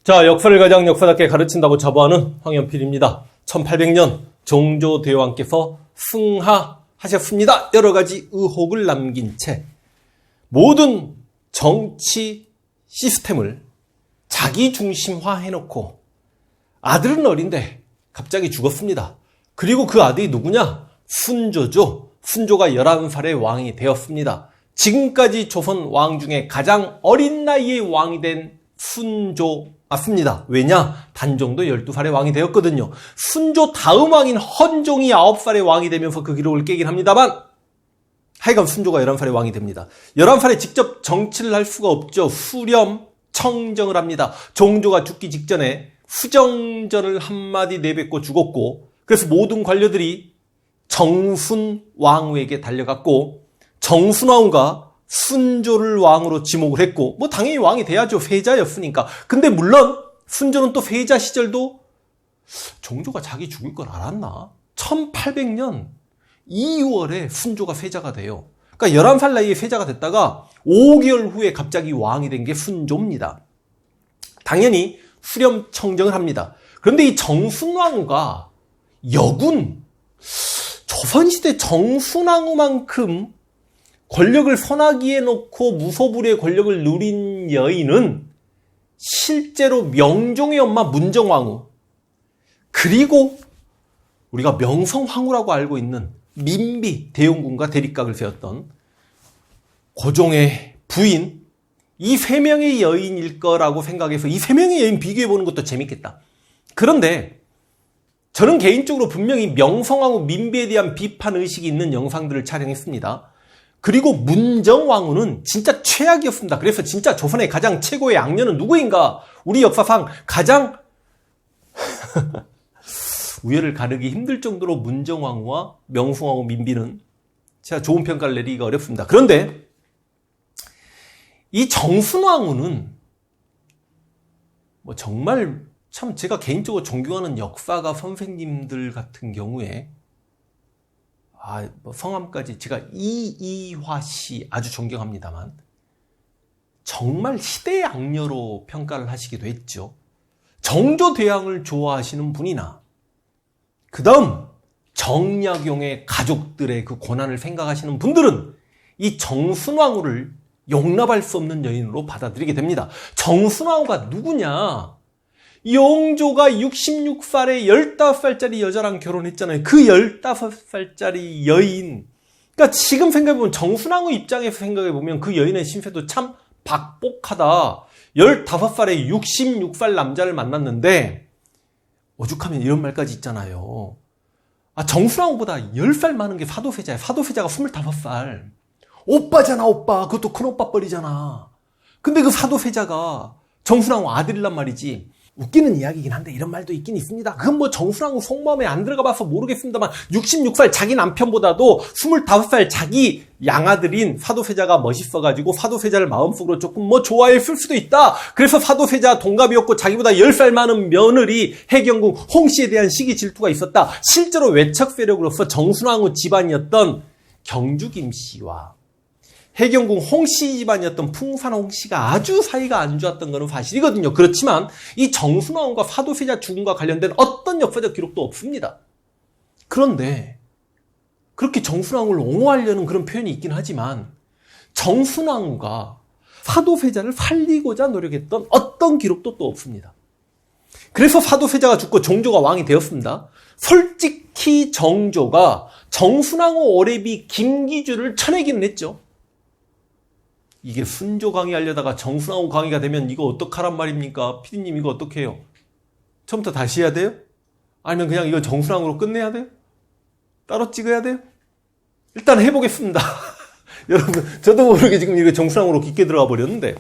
자, 역사를 가장 역사답게 가르친다고 자부하는 황연필입니다. 1800년 정조대왕께서 승하하셨습니다. 여러 가지 의혹을 남긴 채 모든 정치 시스템을 자기 중심화 해놓고 아들은 어린데 갑자기 죽었습니다. 그리고 그 아들이 누구냐? 순조죠. 순조가 11살의 왕이 되었습니다. 지금까지 조선 왕 중에 가장 어린 나이에 왕이 된 순조 맞습니다. 왜냐? 단종도 12살의 왕이 되었거든요. 순조 다음 왕인 헌종이 9살의 왕이 되면서 그 기록을 깨긴 합니다만 하여간 순조가 11살의 왕이 됩니다. 11살에 직접 정치를 할 수가 없죠. 후렴 청정을 합니다. 종조가 죽기 직전에 후정전을 한마디 내뱉고 죽었고, 그래서 모든 관료들이 정순왕후에게 달려갔고, 정순왕후가 순조를 왕으로 지목을 했고, 뭐 당연히 왕이 돼야죠. 세자였으니까. 근데 물론 순조는 또 세자 시절도 종조가 자기 죽을 걸 알았나? 1800년 2월에 순조가 세자가 돼요. 그러니까 11살 나이에 세자가 됐다가 5개월 후에 갑자기 왕이 된 게 순조입니다. 당연히 후렴 청정을 합니다. 그런데 이 정순왕후가 여군, 조선시대 정순왕후만큼 권력을 선하기에 놓고 무소불위의 권력을 누린 여인은 실제로 명종의 엄마 문정왕후, 그리고 우리가 명성황후라고 알고 있는 민비 대용군과 대립각을 세웠던 고종의 부인, 이 세 명의 여인일 거라고 생각해서 이 세 명의 여인 비교해보는 것도 재밌겠다. 그런데 저는 개인적으로 분명히 명성황후 민비에 대한 비판의식이 있는 영상들을 촬영했습니다. 그리고 문정왕후는 진짜 최악이었습니다. 그래서 진짜 조선의 가장 최고의 악녀는 누구인가? 우리 역사상 가장 우열을 가르기 힘들 정도로 문정왕후와 명성왕후 민비는 제가 좋은 평가를 내리기가 어렵습니다. 그런데 이 정순왕후는 뭐 정말 참 제가 개인적으로 존경하는 역사가 선생님들 같은 경우에 뭐 성함까지 제가 이이화 씨 아주 존경합니다만 정말 시대의 악녀로 평가를 하시기도 했죠. 정조대왕을 좋아하시는 분이나 그 다음 정약용의 가족들의 그 고난을 생각하시는 분들은 이 정순왕후를 용납할 수 없는 여인으로 받아들이게 됩니다. 정순왕후가 누구냐? 영조가 66살에 15살짜리 여자랑 결혼했잖아요. 그 15살짜리 여인. 그러니까 지금 생각해보면 정순왕후 입장에서 생각해보면 그 여인의 신세도 참 박복하다. 15살에 66살 남자를 만났는데 오죽하면 이런 말까지 있잖아요. 정순왕후보다 10살 많은 게 사도세자야. 사도세자가 25살. 오빠잖아, 오빠. 그것도 큰오빠 뻘이잖아. 근데 그 사도세자가 정순왕후 아들이란 말이지. 웃기는 이야기이긴 한데 이런 말도 있긴 있습니다. 그건 뭐 정순왕후 속마음에 안 들어가 봐서 모르겠습니다만 66살 자기 남편보다도 25살 자기 양아들인 사도세자가 멋있어가지고 사도세자를 마음속으로 조금 뭐 좋아했을 수도 있다. 그래서 사도세자 동갑이었고 자기보다 10살 많은 며느리 해경궁 홍씨에 대한 시기 질투가 있었다. 실제로 외척 세력으로서 정순왕후 집안이었던 경주 김씨와 해경궁 홍씨 집안이었던 풍산 홍씨가 아주 사이가 안 좋았던 것은 사실이거든요. 그렇지만 이 정순왕후가 사도세자 죽음과 관련된 어떤 역사적 기록도 없습니다. 그런데 그렇게 정순왕후를 옹호하려는 그런 표현이 있긴 하지만 정순왕후가 사도세자를 살리고자 노력했던 어떤 기록도 또 없습니다. 그래서 사도세자가 죽고 정조가 왕이 되었습니다. 솔직히 정조가 정순왕후 오래비 김기주를 쳐내기는 했죠. 이게 순조 강의 하려다가 정순왕후 강의가 되면 이거 어떡하란 말입니까? 피디님 이거 어떻게 해요? 처음부터 다시 해야 돼요? 아니면 그냥 이거 정순왕후로 끝내야 돼요? 따로 찍어야 돼요? 일단 해보겠습니다. 여러분, 저도 모르게 지금 이거 정순왕후로 깊게 들어가 버렸는데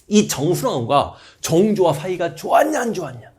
이 정순왕후가 정조와 사이가 좋았냐 안 좋았냐?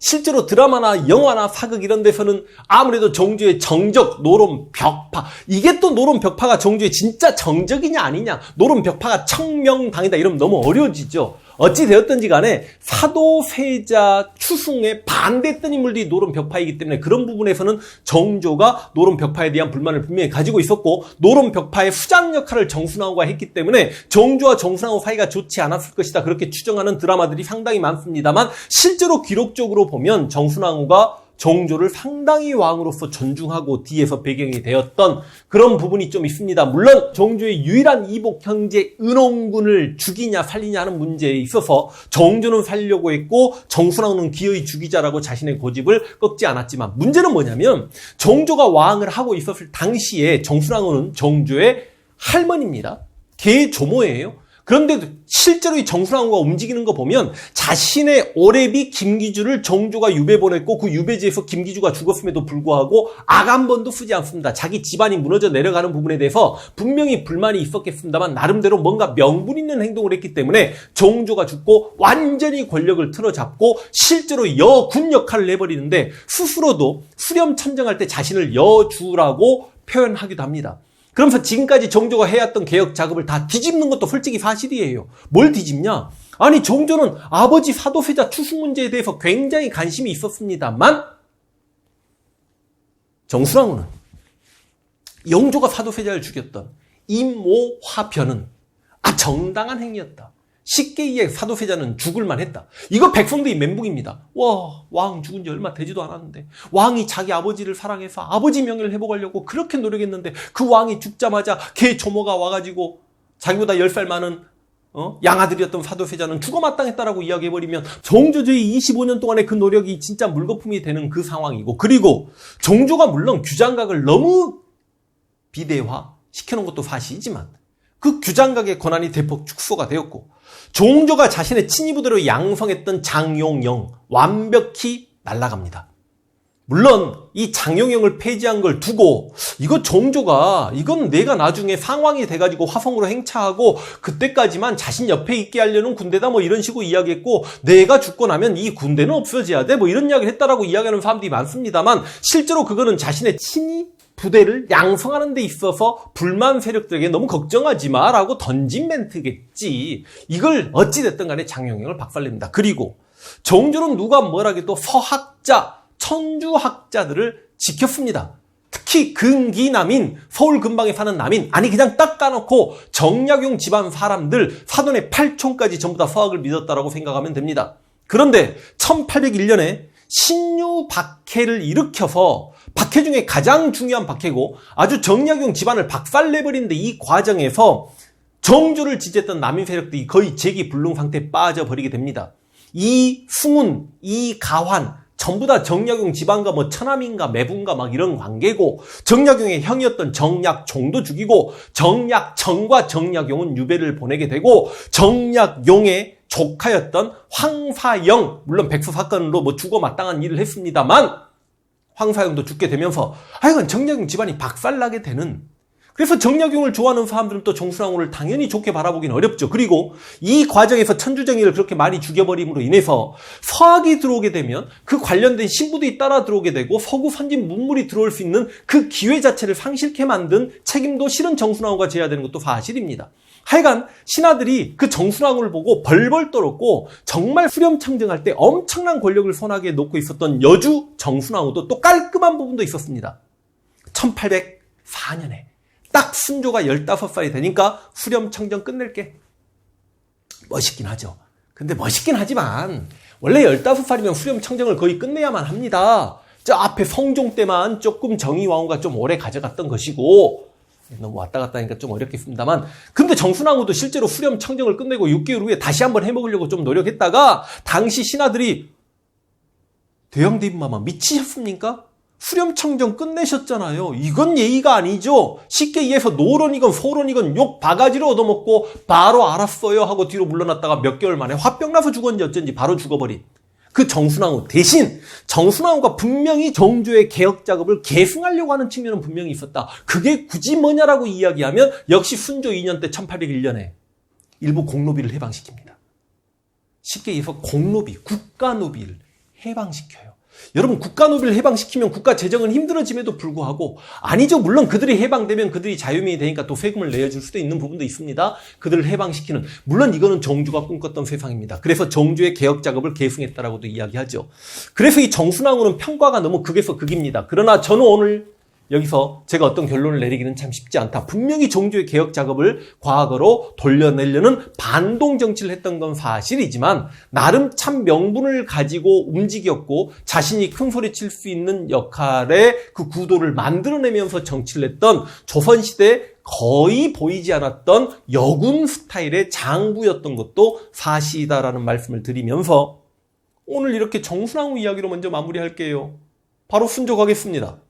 실제로 드라마나 영화나 사극 이런 데서는 아무래도 정조의 정적, 노론, 벽파. 이게 또 노론, 벽파가 정조의 진짜 정적이냐 아니냐. 노론, 벽파가 청명당이다 이러면 너무 어려워지죠. 어찌 되었든지 간에 사도세자 추승에 반대했던 인물들이 노론 벽파이기 때문에 그런 부분에서는 정조가 노론 벽파에 대한 불만을 분명히 가지고 있었고, 노론 벽파의 수장 역할을 정순왕후가 했기 때문에 정조와 정순왕후 사이가 좋지 않았을 것이다, 그렇게 추정하는 드라마들이 상당히 많습니다만, 실제로 기록적으로 보면 정순왕후가 정조를 상당히 왕으로서 존중하고 뒤에서 배경이 되었던 그런 부분이 좀 있습니다. 물론 정조의 유일한 이복 형제 은홍군을 죽이냐 살리냐 하는 문제에 있어서 정조는 살려고 했고 정순왕후는 기어이 죽이자라고 자신의 고집을 꺾지 않았지만, 문제는 뭐냐면 정조가 왕을 하고 있었을 당시에 정순왕후는 정조의 할머니입니다. 걔의 조모예요. 그런데 실제로 이 정순왕후가 움직이는 거 보면 자신의 오래비 김기주를 정조가 유배 보냈고 그 유배지에서 김기주가 죽었음에도 불구하고 악 한 번도 쓰지 않습니다. 자기 집안이 무너져 내려가는 부분에 대해서 분명히 불만이 있었겠습니다만 나름대로 뭔가 명분 있는 행동을 했기 때문에 정조가 죽고 완전히 권력을 틀어잡고 실제로 여군 역할을 해버리는데, 스스로도 수렴천정할 때 자신을 여주라고 표현하기도 합니다. 그러면서 지금까지 정조가 해왔던 개혁 작업을 다 뒤집는 것도 솔직히 사실이에요. 뭘 뒤집냐? 아니, 정조는 아버지 사도세자 추승 문제에 대해서 굉장히 관심이 있었습니다만 정순왕후는 영조가 사도세자를 죽였던 임오화변은 정당한 행위였다. 쉽게 이해, 사도세자는 죽을만 했다. 이거 백성들이 멘붕입니다. 와, 왕 죽은 지 얼마 되지도 않았는데 왕이 자기 아버지를 사랑해서 아버지 명예를 회복하려고 그렇게 노력했는데 그 왕이 죽자마자 걔 조모가 와가지고 자기보다 10살 많은 양아들이었던 사도세자는 죽어 마땅했다라고 이야기해버리면 정조주의 25년 동안의 그 노력이 진짜 물거품이 되는 그 상황이고, 그리고 정조가 물론 규장각을 너무 비대화 시켜놓은 것도 사실이지만 그 규장각의 권한이 대폭 축소가 되었고, 정조가 자신의 친위부대로 양성했던 장용영 완벽히 날아갑니다. 물론 이 장용영을 폐지한 걸 두고 이거 정조가 이건 내가 나중에 상왕이 돼가지고 화성으로 행차하고 그때까지만 자신 옆에 있게 하려는 군대다 뭐 이런 식으로 이야기했고, 내가 죽고 나면 이 군대는 없어져야 돼 뭐 이런 이야기를 했다라고 이야기하는 사람들이 많습니다만, 실제로 그거는 자신의 친위 부대를 양성하는 데 있어서 불만 세력들에게 너무 걱정하지 마라고 던진 멘트겠지. 이걸 어찌됐든 간에 장용영을 박살냅니다. 그리고 정조는 누가 뭐라 해도 서학자, 천주학자들을 지켰습니다. 특히 근기남인, 서울 근방에 사는 남인, 아니 그냥 딱 까놓고 정약용 집안 사람들 사돈의 8촌까지 전부 다 서학을 믿었다라고 생각하면 됩니다. 그런데 1801년에 신유박해를 일으켜서, 박해 중에 가장 중요한 박해고 아주 정약용 집안을 박살내버리는데 이 과정에서 정조를 지지했던 남인 세력들이 거의 재기불능 상태에 빠져버리게 됩니다. 이 승훈, 이 가환 전부 다 정약용 집안과 뭐 처남인가 매부인가 막 이런 관계고, 정약용의 형이었던 정약종도 죽이고 정약정과 정약용은 유배를 보내게 되고, 정약용의 조카였던 황사영, 물론 백서 사건으로 뭐 죽어 마땅한 일을 했습니다만 황사영도 죽게 되면서 하여간 정약용 집안이 박살나게 되는, 그래서 정약용을 좋아하는 사람들은 또 정순왕후를 당연히 좋게 바라보기는 어렵죠. 그리고 이 과정에서 천주정의를 그렇게 많이 죽여버림으로 인해서 서학이 들어오게 되면 그 관련된 신부들이 따라 들어오게 되고 서구 선진 문물이 들어올 수 있는 그 기회 자체를 상실케 만든 책임도 실은 정순왕후가 져야 되는 것도 사실입니다. 하여간 신하들이 그 정순왕후를 보고 벌벌 떨었고, 정말 수렴청정할 때 엄청난 권력을 손아귀에 놓고 있었던 여주 정순왕후도 또 깔끔한 부분도 있었습니다. 1804년에 딱 순조가 15살이 되니까 수렴청정 끝낼게. 멋있긴 하죠. 근데 멋있긴 하지만 원래 15살이면 수렴청정을 거의 끝내야만 합니다. 저 앞에 성종 때만 조금 정의왕후가 좀 오래 가져갔던 것이고, 너무 왔다 갔다 하니까 좀 어렵겠습니다만, 근데 정순왕후도 실제로 수렴청정을 끝내고 6개월 후에 다시 한번 해먹으려고 좀 노력했다가 당시 신하들이 대왕대인마마 미치셨습니까? 수렴청정 끝내셨잖아요. 이건 예의가 아니죠. 쉽게 이해해서 노론이건 소론이건 욕 바가지로 얻어먹고 바로 알았어요 하고 뒤로 물러났다가 몇 개월 만에 화병나서 죽었는지 어쩐지 바로 죽어버린 그 정순왕후 대신, 정순왕후가 분명히 정조의 개혁 작업을 계승하려고 하는 측면은 분명히 있었다. 그게 굳이 뭐냐라고 이야기하면 역시 순조 2년 때 1801년에 일부 공노비를 해방시킵니다. 쉽게 얘기해서 공노비, 국가노비를 해방시켜요. 여러분, 국가 노비를 해방시키면 국가 재정은 힘들어짐에도 불구하고, 아니죠. 물론 그들이 해방되면 그들이 자유민이 되니까 또 세금을 내줄 수도 있는 부분도 있습니다. 그들을 해방시키는, 물론 이거는 정주가 꿈꿨던 세상입니다. 그래서 정주의 개혁 작업을 계승했다라고도 이야기하죠. 그래서 이 정순왕후는 평가가 너무 극에서 극입니다. 그러나 저는 오늘 여기서 제가 어떤 결론을 내리기는 참 쉽지 않다. 분명히 정주의 개혁 작업을 과거로 돌려내려는 반동 정치를 했던 건 사실이지만 나름 참 명분을 가지고 움직였고 자신이 큰 소리 칠 수 있는 역할의 그 구도를 만들어내면서 정치를 했던 조선시대에 거의 보이지 않았던 여군 스타일의 장부였던 것도 사실이다라는 말씀을 드리면서 오늘 이렇게 정순왕후 이야기로 먼저 마무리할게요. 바로 순종하겠습니다.